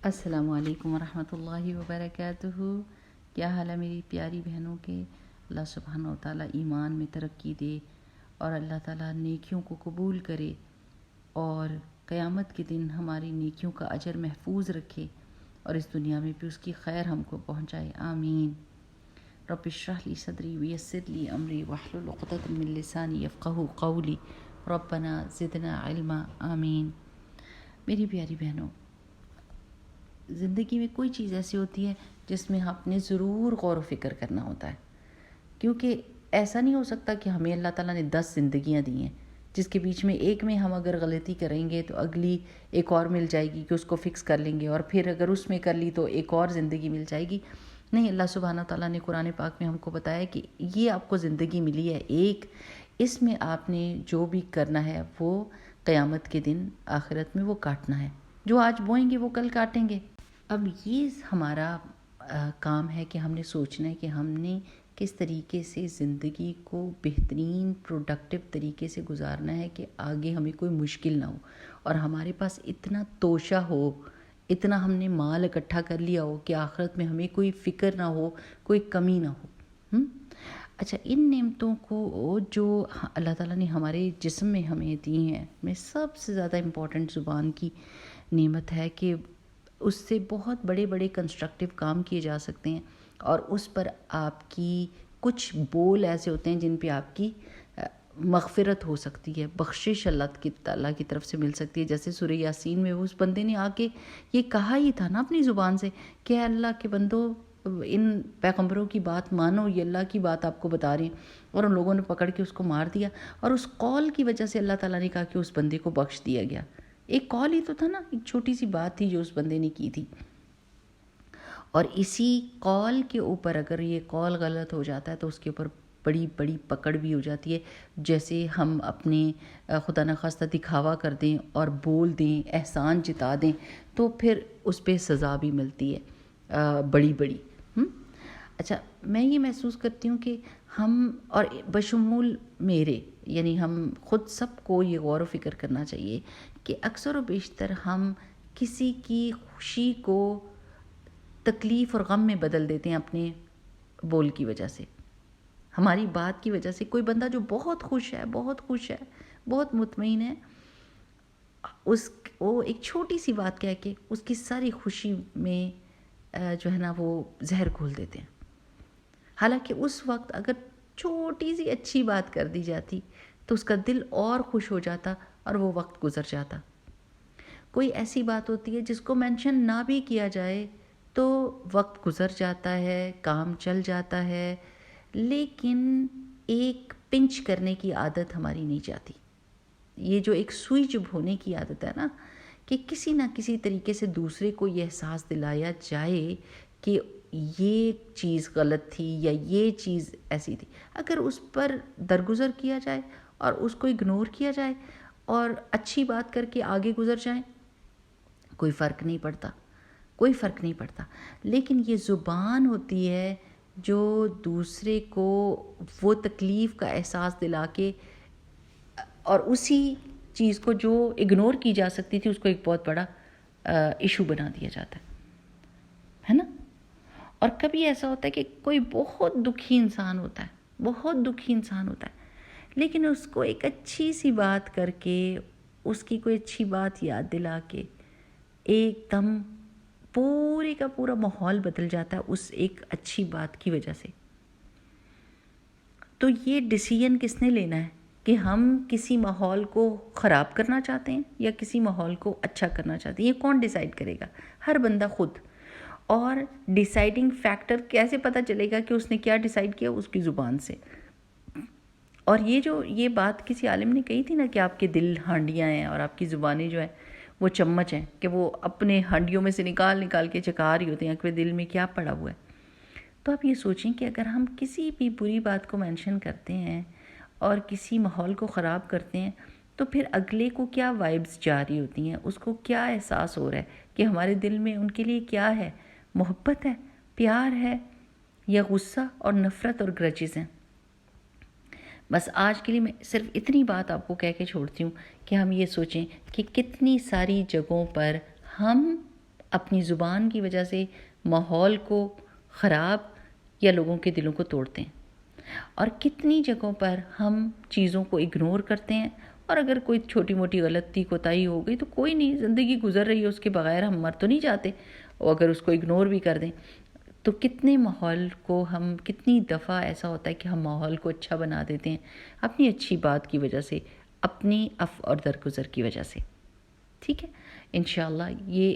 السلام علیکم ورحمۃ اللہ وبرکاتہ۔ کیا حال ہے میری پیاری بہنوں کے؟ اللہ سبحانہ و تعالیٰ ایمان میں ترقی دے اور اللہ تعالیٰ نیکیوں کو قبول کرے اور قیامت کے دن ہماری نیکیوں کا اجر محفوظ رکھے اور اس دنیا میں بھی اس کی خیر ہم کو پہنچائے، آمین۔ رب اشرح لی صدری ویسر لی امری واحلل عقدۃ من لسانی یفقہوا قولی ربنا زدنا علما، آمین۔ میری پیاری بہنوں، زندگی میں کوئی چیز ایسی ہوتی ہے جس میں ہم نے ضرور غور و فکر کرنا ہوتا ہے، کیونکہ ایسا نہیں ہو سکتا کہ ہمیں اللہ تعالیٰ نے 10 زندگیاں دی ہیں جس کے بیچ میں ایک میں ہم اگر غلطی کریں گے تو اگلی ایک اور مل جائے گی کہ اس کو فکس کر لیں گے، اور پھر اگر اس میں کر لی تو ایک اور زندگی مل جائے گی۔ نہیں، اللہ سبحانہ تعالیٰ نے قرآن پاک میں ہم کو بتایا کہ یہ آپ کو زندگی ملی ہے ایک، اس میں آپ نے جو بھی کرنا ہے وہ قیامت کے دن آخرت میں وہ کاٹنا ہے، جو آج بوئیں گے وہ کل کاٹیں گے۔ اب یہ ہمارا کام ہے کہ ہم نے سوچنا ہے کہ ہم نے کس طریقے سے زندگی کو بہترین پروڈکٹیو طریقے سے گزارنا ہے کہ آگے ہمیں کوئی مشکل نہ ہو اور ہمارے پاس اتنا توشہ ہو، اتنا ہم نے مال اکٹھا کر لیا ہو کہ آخرت میں ہمیں کوئی فکر نہ ہو، کوئی کمی نہ ہو۔ اچھا، ان نعمتوں کو جو اللہ تعالیٰ نے ہمارے جسم میں ہمیں دی ہیں، میں سب سے زیادہ امپورٹنٹ زبان کی نعمت ہے کہ اس سے بہت بڑے بڑے کنسٹرکٹیو کام کیے جا سکتے ہیں، اور اس پر آپ کی کچھ بول ایسے ہوتے ہیں جن پہ آپ کی مغفرت ہو سکتی ہے، بخشش اللہ کی طرف سے مل سکتی ہے۔ جیسے سورہ یاسین میں اس بندے نے آ کے یہ کہا ہی تھا نا اپنی زبان سے کہ اے اللہ کے بندو، ان پیغمبروں کی بات مانو، یہ اللہ کی بات آپ کو بتا رہے ہیں، اور ان لوگوں نے پکڑ کے اس کو مار دیا، اور اس قول کی وجہ سے اللہ تعالیٰ نے کہا کہ اس بندے کو بخش دیا گیا۔ ایک کال ہی تو تھا نا، ایک چھوٹی سی بات تھی جو اس بندے نے کی تھی، اور اسی کال کے اوپر اگر یہ کال غلط ہو جاتا ہے تو اس کے اوپر بڑی بڑی پکڑ بھی ہو جاتی ہے۔ جیسے ہم اپنے خدا نخواستہ دکھاوا کر دیں اور بول دیں، احسان جتا دیں، تو پھر اس پہ سزا بھی ملتی ہے بڑی بڑی۔ اچھا، میں یہ محسوس کرتی ہوں کہ ہم، اور بشمول میرے، یعنی ہم خود سب کو یہ غور و فکر کرنا چاہیے کہ اکثر و بیشتر ہم کسی کی خوشی کو تکلیف اور غم میں بدل دیتے ہیں اپنے بول کی وجہ سے، ہماری بات کی وجہ سے۔ کوئی بندہ جو بہت خوش ہے، بہت مطمئن ہے، وہ ایک چھوٹی سی بات کہہ کے اس کی ساری خوشی میں جو ہے نا وہ زہر گھول دیتے ہیں، حالانکہ اس وقت اگر چھوٹی سی اچھی بات کر دی جاتی تو اس کا دل اور خوش ہو جاتا اور وہ وقت گزر جاتا۔ کوئی ایسی بات ہوتی ہے جس کو مینشن نہ بھی کیا جائے تو وقت گزر جاتا ہے، کام چل جاتا ہے، لیکن ایک پنچ کرنے کی عادت ہماری نہیں جاتی۔ یہ جو ایک سوئی چبھ ہونے کی عادت ہے نا، کہ کسی نہ کسی طریقے سے دوسرے کو یہ احساس دلایا جائے کہ یہ چیز غلط تھی یا یہ چیز ایسی تھی، اگر اس پر درگزر کیا جائے اور اس کو اگنور کیا جائے اور اچھی بات کر کے آگے گزر جائیں، کوئی فرق نہیں پڑتا۔ لیکن یہ زبان ہوتی ہے جو دوسرے کو وہ تکلیف کا احساس دلا کے، اور اسی چیز کو جو اگنور کی جا سکتی تھی اس کو ایک بہت بڑا ایشو بنا دیا جاتا ہے نا۔ اور کبھی ایسا ہوتا ہے کہ کوئی بہت دکھی انسان ہوتا ہے، لیکن اس کو ایک اچھی سی بات کر کے، اس کی کوئی اچھی بات یاد دلا کے، ایک دم پورے کا پورا ماحول بدل جاتا ہے اس ایک اچھی بات کی وجہ سے۔ تو یہ ڈیسیژن کس نے لینا ہے کہ ہم کسی ماحول کو خراب کرنا چاہتے ہیں یا کسی ماحول کو اچھا کرنا چاہتے ہیں؟ یہ کون ڈیسائیڈ کرے گا؟ ہر بندہ خود۔ اور ڈیسائیڈنگ فیکٹر کیسے پتہ چلے گا کہ اس نے کیا ڈیسائیڈ کیا؟ اس کی زبان سے۔ اور یہ بات کسی عالم نے کہی تھی نا کہ آپ کے دل ہانڈیاں ہیں اور آپ کی زبانیں جو ہیں وہ چمچ ہیں، کہ وہ اپنے ہانڈیوں میں سے نکال کے چکا رہی ہوتی ہیں کہ دل میں کیا پڑا ہوا ہے۔ تو آپ یہ سوچیں کہ اگر ہم کسی بھی بری بات کو مینشن کرتے ہیں اور کسی ماحول کو خراب کرتے ہیں تو پھر اگلے کو کیا وائبز جاری ہوتی ہیں، اس کو کیا احساس ہو رہا ہے کہ ہمارے دل میں ان کے لیے کیا ہے؟ محبت ہے، پیار ہے، یا غصہ اور نفرت اور گرجز ہیں؟ بس آج کے لیے میں صرف اتنی بات آپ کو کہہ کے چھوڑتی ہوں کہ ہم یہ سوچیں کہ کتنی ساری جگہوں پر ہم اپنی زبان کی وجہ سے ماحول کو خراب یا لوگوں کے دلوں کو توڑتے ہیں، اور کتنی جگہوں پر ہم چیزوں کو اگنور کرتے ہیں، اور اگر کوئی چھوٹی موٹی غلطی کوتاہی ہو گئی تو کوئی نہیں، زندگی گزر رہی ہے، اس کے بغیر ہم مر تو نہیں جاتے، اور اگر اس کو اگنور بھی کر دیں تو کتنے ماحول کو ہم، کتنی دفعہ ایسا ہوتا ہے کہ ہم ماحول کو اچھا بنا دیتے ہیں اپنی اچھی بات کی وجہ سے، اپنی عفو اور درگزر کی وجہ سے. ٹھیک ہے، انشاءاللہ یہ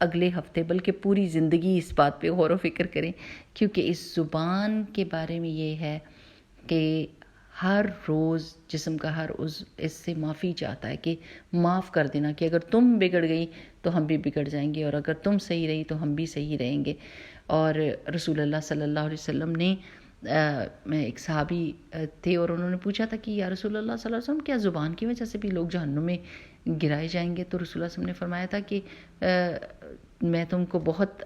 اگلے ہفتے، بلکہ پوری زندگی اس بات پہ غور و فکر کریں، کیونکہ اس زبان کے بارے میں یہ ہے کہ ہر روز جسم کا ہر عضو اس سے معافی چاہتا ہے کہ معاف کر دینا، کہ اگر تم بگڑ گئی تو ہم بھی بگڑ جائیں گے، اور اگر تم صحیح رہی تو ہم بھی صحیح رہیں گے. اور رسول اللہ صلی اللہ علیہ وسلم نے ایک صحابی تھے اور انہوں نے پوچھا تھا کہ یا رسول اللہ صلی اللہ علیہ وسلم، کیا زبان کی وجہ سے بھی لوگ جہنم میں گرائے جائیں گے؟ تو رسول اللہ صلی اللہ علیہ وسلم نے فرمایا تھا کہ میں تم کو بہت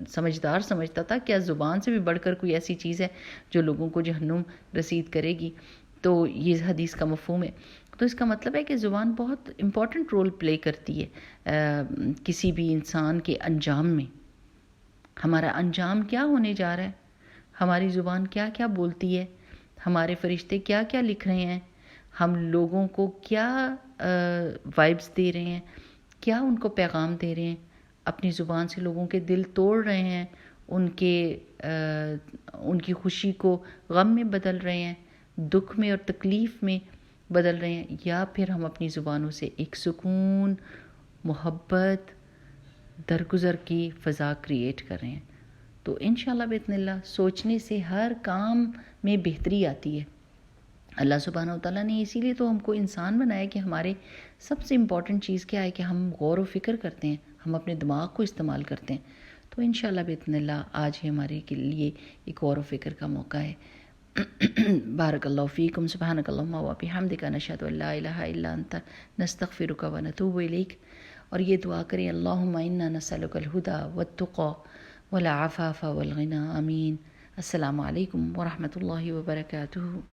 سمجھدار سمجھتا تھا، کیا زبان سے بھی بڑھ کر کوئی ایسی چیز ہے جو لوگوں کو جہنم رسید کرے گی؟ تو یہ حدیث کا مفہوم ہے. تو اس کا مطلب ہے کہ زبان بہت امپورٹنٹ رول پلے کرتی ہے کسی بھی انسان کے انجام میں. ہمارا انجام کیا ہونے جا رہا ہے، ہماری زبان کیا کیا بولتی ہے، ہمارے فرشتے کیا کیا لکھ رہے ہیں، ہم لوگوں کو کیا وائبس دے رہے ہیں، کیا ان کو پیغام دے رہے ہیں، اپنی زبان سے لوگوں کے دل توڑ رہے ہیں، ان کی خوشی کو غم میں بدل رہے ہیں، دکھ میں اور تکلیف میں بدل رہے ہیں، یا پھر ہم اپنی زبانوں سے ایک سکون، محبت، درگزر کی فضا کریٹ کر رہے ہیں. تو انشاءاللہ باذن اللہ سوچنے سے ہر کام میں بہتری آتی ہے. اللہ سبحانہ وتعالیٰ نے اسی لیے تو ہم کو انسان بنایا کہ ہمارے سب سے امپورٹنٹ چیز کیا ہے کہ ہم غور و فکر کرتے ہیں، ہم اپنے دماغ کو استعمال کرتے ہیں. تو انشاءاللہ باذن اللہ آج ہی ہمارے کے لیے ایک غور و فکر کا موقع ہے. بارک اللہ فیکم، سبحانک اللہم و بحمدک، نشہد ان لا الہ الا انت، نستغفرک و نتوب الیک. اور یہ دعا کریں، اللہم انا نسألک الہدی والتقی والعفاف والغنی. آمین. السلام علیکم ورحمۃ اللہ وبرکاتہ.